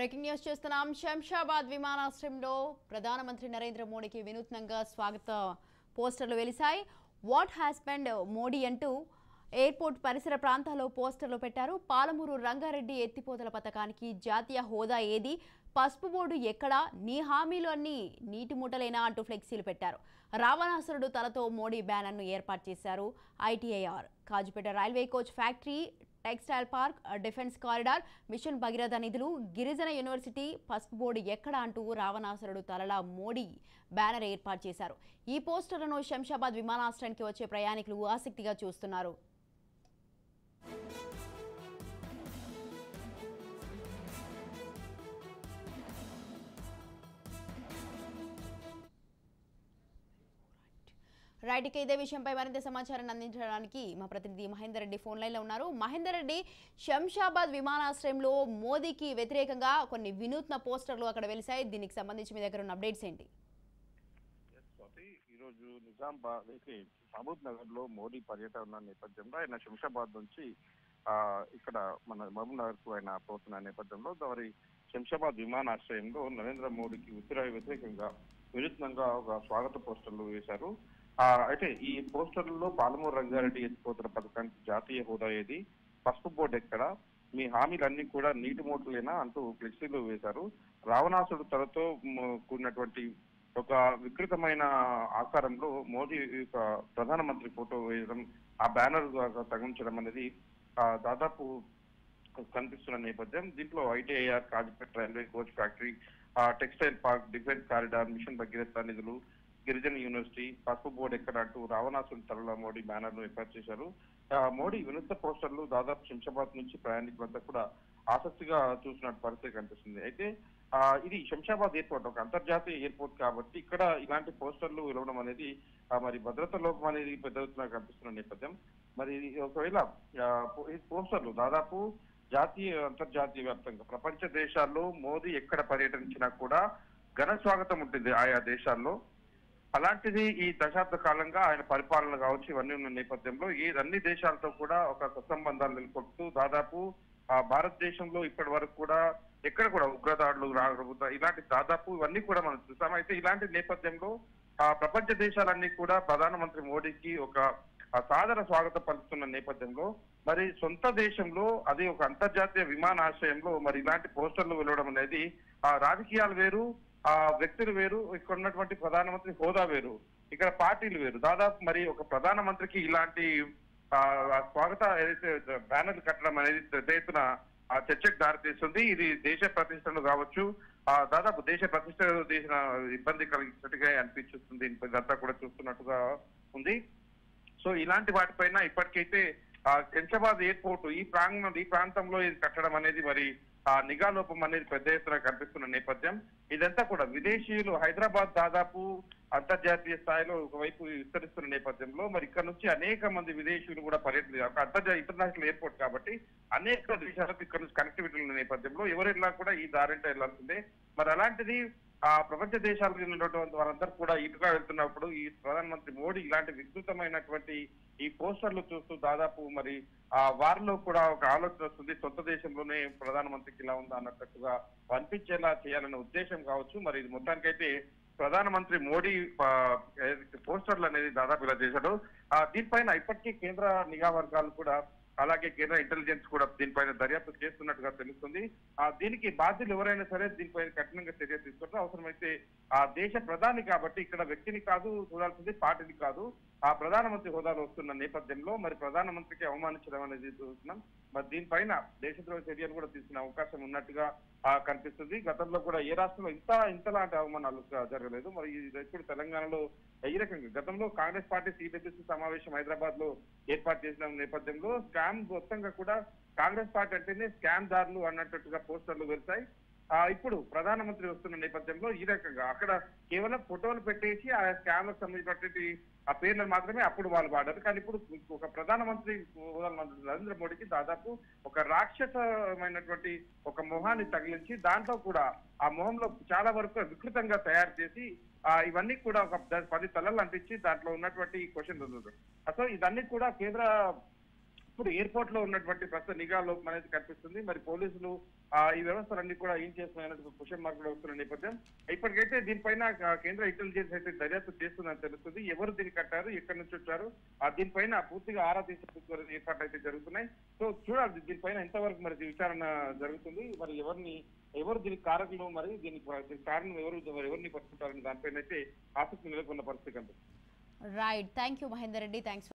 Breaking news చూస్తున్నాం. శంషాబాద్ విమానాశ్రయంలో ప్రధానమంత్రి నరేంద్ర మోడీకి వినూత్నంగా స్వాగత పోస్టర్లు వెలిశాయి. వాట్ హ్యాస్పెండ్ మోడీ అంటూ ఎయిర్పోర్ట్ పరిసర ప్రాంతాల్లో పోస్టర్లు పెట్టారు. పాలమూరు రంగారెడ్డి ఎత్తిపోతల పథకానికి జాతీయ హోదా ఏది, పసుపు బోర్డు ఎక్కడా, నీ హామీలు అన్ని నీటి మూటలేనా అంటూ ఫ్లెక్సీలు పెట్టారు. రావణాసురుడు తలతో మోడీ బ్యానర్ను ఏర్పాటు చేశారు. ITIR, Kazipet railway coach factory, textile park, defence corridor, mission Bhagiratha నిధులు, గిరిజన యూనివర్సిటీ, పసుపు బోర్డు ఎక్కడ అంటూ రావణాసురుడు తలలా మోడీ బ్యానర్ ఏర్పాటు చేశారు. ఈ పోస్టర్లను శంషాబాద్ విమానాశ్రయానికి వచ్చే ప్రయాణికులు ఆసక్తిగా చూస్తున్నారు. రైట్, ఇక ఇదే విషయంపై మరింత సమాచారాన్ని అందించడానికి మా ప్రతినిధి మహేందర్ రెడ్డి ఫోన్ లైన్లో ఉన్నారు. మహేందర్ రెడ్డి, శంషాబాద్ విమానాశ్రయంలో మోదీకి వ్యతిరేకంగా కొన్ని వినూత్న పోస్టర్లు అక్కడ వెలిశాయి. దీనికి సంబంధించి మీ దగ్గర ఉన్న అప్డేట్స్ ఏంటి? ఈరోజు నిజామాబాద్ మహబూబ్ నగర్ లో మోడీ పర్యటన నేపథ్యంలో ఆయన శంషాబాద్ నుంచి ఇక్కడ మన మహబూబ్ నగర్ కు ఆయన పోతున్న నేపథ్యంలో మరి శంషాబాద్ విమానాశ్రయంలో నరేంద్ర మోడీకి వ్యతిరేకంగా వినూత్నంగా ఒక స్వాగత పోస్టర్లు వేశారు. అయితే ఈ పోస్టర్లలో పాలమూరు రంగారెడ్డి ఎత్తిపోతల పథకానికి జాతీయ హోదా ఏది, పసుపు బోర్డు ఎక్కడ, మీ హామీలన్నీ కూడా నీటి మూటలేనా అంటూ ఫ్లెక్సీలు వేశారు. రావణాసుడు తలతో కూడినటువంటి ఒక వికృతమైన ఆకారంలో మోదీ ప్రధానమంత్రి ఫోటో వేయడం, ఆ బ్యానర్ తగిలించడం అనేది దాదాపు కనిపిస్తున్న నేపథ్యం. దీంట్లో ITIR, Kazipet railway coach factory, textile park, defence corridor, mission Bhagiratha నిధులు, గిరిజన యూనివర్సిటీ, పసుపు బోర్డు ఎక్కడ అంటూ రావణాసుని తలలో మోడీ బ్యానర్ ను ఏర్పాటు చేశారు. మోడీ వినూత్న పోస్టర్లు దాదాపు శంషాబాద్ నుంచి ప్రయాణికులంతా కూడా ఆసక్తిగా చూసినట్టు పరిస్థితి కనిపిస్తుంది. అయితే ఇది శంషాబాద్ ఎయిర్పోర్ట్ ఒక అంతర్జాతీయ ఎయిర్పోర్ట్ కాబట్టి ఇక్కడ ఇలాంటి పోస్టర్లు వెలవడం అనేది మరి భద్రతా లోపం అనేది పెద్ద ఎత్తున కనిపిస్తున్న నేపథ్యం. మరి ఒకవేళ ఈ పోస్టర్లు దాదాపు జాతీయ అంతర్జాతీయ వ్యాప్తంగా ప్రపంచ దేశాల్లో మోదీ ఎక్కడ పర్యటించినా కూడా ఘన స్వాగతం ఉంటుంది ఆయా దేశాల్లో. అలాంటిది ఈ దశాబ్ద కాలంగా ఆయన పరిపాలన కావచ్చు ఇవన్నీ ఉన్న నేపథ్యంలో ఈ అన్ని దేశాలతో కూడా ఒక సత్సంబంధాలు నెలకొల్పుతూ దాదాపు భారతదేశంలో ఇప్పటి వరకు కూడా ఎక్కడ కూడా ఉగ్రదాడులు రాకపోతా ఇలాంటి దాదాపు ఇవన్నీ కూడా మనం చూసాం. అయితే ఇలాంటి నేపథ్యంలో ప్రపంచ దేశాలన్నీ కూడా ప్రధానమంత్రి మోడీకి ఒక సాదర స్వాగతం పలుకుతున్న నేపథ్యంలో మరి సొంత దేశంలో అది ఒక అంతర్జాతీయ విమానాశ్రయంలో మరి ఇలాంటి పోస్టర్లు వెలవడం అనేది రాజకీయాలు వేరు, వ్యక్తులు వేరు, ఇక్కడ ఉన్నటువంటి ప్రధానమంత్రి హోదా వేరు, ఇక్కడ పార్టీలు వేరు. దాదాపు మరి ఒక ప్రధానమంత్రికి ఇలాంటి స్వాగత ఏదైతే బ్యానర్లు కట్టడం అనేది పెద్ద ఎత్తున చర్చకు దారితీస్తుంది. ఇది దేశ ప్రతిష్టలు కావచ్చు, దాదాపు దేశ ప్రతిష్ట చేసిన ఇబ్బంది కలిగినట్టుగా అనిపిస్తుంది. ఇదంతా కూడా చూస్తున్నట్టుగా ఉంది. సో ఇలాంటి వాటిపైన ఇప్పటికైతే శంషాబాద్ ఎయిర్పోర్ట్ ఈ ప్రాంతంలో ఇది కట్టడం అనేది మరి నిఘా లోపం అనేది పెద్ద ఎత్తున కనిపిస్తున్న నేపథ్యం. ఇదంతా కూడా విదేశీయులు హైదరాబాద్ దాదాపు అంతర్జాతీయ స్థాయిలో ఒకవైపు విస్తరిస్తున్న నేపథ్యంలో మరి ఇక్కడ నుంచి అనేక మంది విదేశీయులు కూడా ఇంటర్నేషనల్ ఎయిర్పోర్ట్ కాబట్టి అనేక దేశాలకు ఇక్కడ నుంచి కనెక్టివిటీ ఉన్న నేపథ్యంలో ఎవరెళ్ళా కూడా ఈ దారింట వెళ్లాల్సిందే. మరి అలాంటిది ప్రపంచ దేశాలకు ఉన్నటువంటి వారందరూ కూడా ఇటుగా వెళ్తున్నప్పుడు ఈ ప్రధానమంత్రి మోడీ ఇలాంటి విస్తృతమైనటువంటి ఈ పోస్టర్లు చూస్తూ దాదాపు మరి వారిలో కూడా ఒక ఆలోచన వస్తుంది, సొంత దేశంలోనే ప్రధానమంత్రికి ఇలా ఉందా అన్నట్టుగా అనిపించేలా చేయాలనే ఉద్దేశం కావచ్చు. మరి ఇది మొత్తానికైతే ప్రధానమంత్రి మోడీ పోస్టర్లు అనేది దాదాపు ఇలా చేశాడు. దీనిపైన ఇప్పటికీ కేంద్ర నిఘా వర్గాలు కూడా అలాగే కేంద్ర ఇంటెలిజెన్స్ కూడా దీనిపైన దర్యాప్తు చేస్తున్నట్టుగా తెలుస్తుంది. దీనికి బాధ్యులు ఎవరైనా సరే దీనిపైన కఠినంగా చర్య తీసుకుంటారు. అవసరమైతే దేశ ప్రధాని కాబట్టి ఇక్కడ వ్యక్తిని కాదు చూడాల్సింది, పార్టీని కాదు, ప్రధానమంత్రి హోదాలో వస్తున్న నేపథ్యంలో మరి ప్రధానమంత్రికి అవమానించడం అనేది చూస్తున్నాం. మరి దీనిపైన దేశద్రోహ చర్యలు కూడా తీసుకునే అవకాశం ఉన్నట్టుగా కనిపిస్తుంది. గతంలో కూడా ఏ రాష్ట్రంలో ఇంతలాంటి అవమానాలు జరగలేదు. మరి ఇప్పుడు తెలంగాణలో ఈ రకంగా గతంలో కాంగ్రెస్ పార్టీ సిడబ్ల్యూసీ సమావేశం హైదరాబాద్ లో ఏర్పాటు చేసిన నేపథ్యంలో స్కామ్ మొత్తంగా కూడా కాంగ్రెస్ పార్టీ అంటేనే స్కామ్ దారులు అన్నట్టుగా పోస్టర్లు వెళ్తాయి. ఇప్పుడు ప్రధానమంత్రి వస్తున్న నేపథ్యంలో ఈ రకంగా అక్కడ కేవలం ఫోటోలు పెట్టేసి ఆ స్కామ్ లకు సంబంధించినటువంటి ఆ పేర్లను మాత్రమే అప్పుడు వాళ్ళు వాడారు. కానీ ఇప్పుడు ఒక ప్రధానమంత్రి నరేంద్ర మోడీకి దాదాపు ఒక రాక్షసమైనటువంటి ఒక మొహాన్ని తగిలించి దాంట్లో కూడా ఆ మొహంలో చాలా వరకు వికృతంగా తయారు చేసి ఇవన్నీ కూడా ఒక 10 తలలు అంటించి దాంట్లో ఉన్నటువంటి క్వశ్చన్ సో ఇదన్నీ కూడా కేంద్ర ఇప్పుడు ఎయిర్పోర్ట్ లో ఉన్నటువంటి ప్రస్తుత నిఘా లోపం అనేది కనిపిస్తుంది. మరి పోలీసులు ఈ వ్యవస్థలన్నీ కూడా ఏం చేస్తున్నాయన్నట్టు క్వశ్చన్ మార్కులు వస్తున్న నేపథ్యం. ఇప్పటికైతే దీనిపైన కేంద్ర ఇంటెలిజెన్స్ అయితే దర్యాప్తు చేస్తుందని తెలుస్తుంది. ఎవరు దీన్ని కట్టారు, ఎక్కడి నుంచి వచ్చారు, దీనిపైన పూర్తిగా ఆరా తీసేందుకు ఏర్పాట్లు అయితే జరుగుతున్నాయి. సో చూడాలి దీనిపైన ఎంతవరకు మరి విచారణ జరుగుతుంది, మరి ఎవరు దీనికి కారకులు, మరి దీనికి కారణం ఎవరిని పట్టుకుంటారని దానిపైన అయితే ఆసక్తి నెలకొన్న పరిస్థితి కనిపిస్తుంది. Right, thank you Mahender Reddy, thanks.